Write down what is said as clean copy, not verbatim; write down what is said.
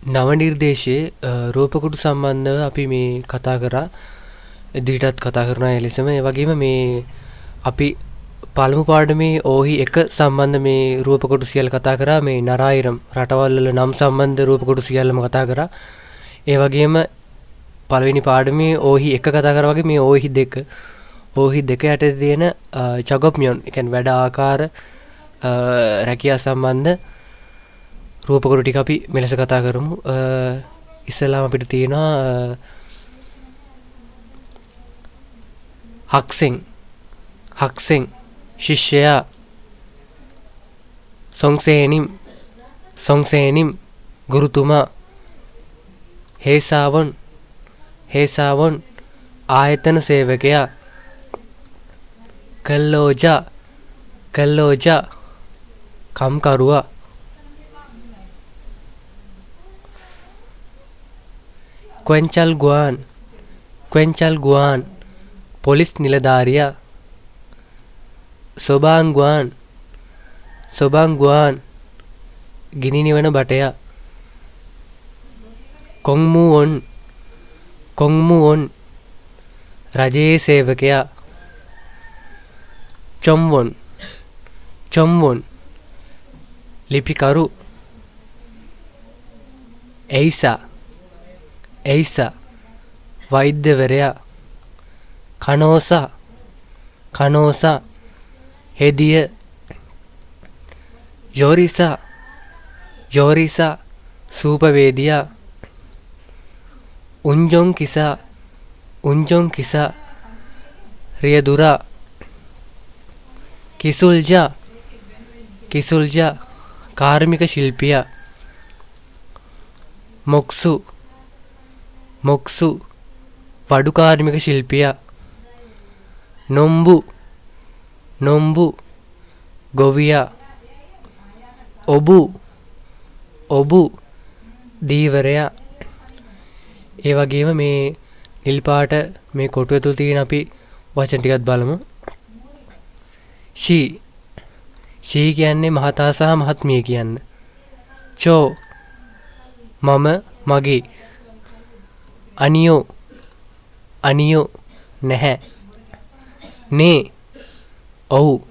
නව නිර්දේශයේ රූපකුඩු සම්බන්ධව අපි මේ කතා කරා. ඉදිරියටත් කතා කරනවා. ඒ ලෙසම ඒ වගේම මේ අපි පළමු පාඩමේ ඕහි එක සම්බන්ධ මේ රූපකොටු සියල්ල කතා කරා. මේ නරායිරම් රටවල් වල නම් සම්බන්ධ රූපකොටු සියල්ලම කතා කරා. ඒ වගේම පළවෙනි පාඩමේ ඕහි එක කතා කරා වගේ මේ ඕහි දෙක යටතේ තියෙන චගොප්මියොන් ඒ කියන්නේ වැඩ ආකාර රැකියා සම්බන්ධ රූපකොටු ටික අපි මෙලෙස කතා කරමු. ඉස්සෙල්ලාම අපිට තියෙනවා හක්සෙන් ශිෂ්‍යයා සොංසේනිම් ගුරුතුමා හේසාවොන් ආයතන සේවකයා කල්ලෝජා කම්කරුවා क्वेंचल गुआन पोलिस निलधारिया सोबांगुआन गिनी निवन बटया कोंगमुओन रजे सेवकया चोमवोन लिपिकरु ऐसा वैद्यवरया कनोसा हेदिय योरिसा सूपवेदिया उंजों किसा रियदुरा किसुल्जा कार्मिक शिल्पिया मोक्सु वडु कार्मिक शिल्पिया नोंबु गोविया ඔබු දීවරයා. ඒ වගේම මේ නිල් පාට මේ කොටුව තුල තියෙන අපි වචන ටිකක් බලමු. ෂී කියන්නේ මහතා සහ මහත්මිය කියන්න. චෝ මම මගේ. අනියෝ නැහැ. නේ ඔව්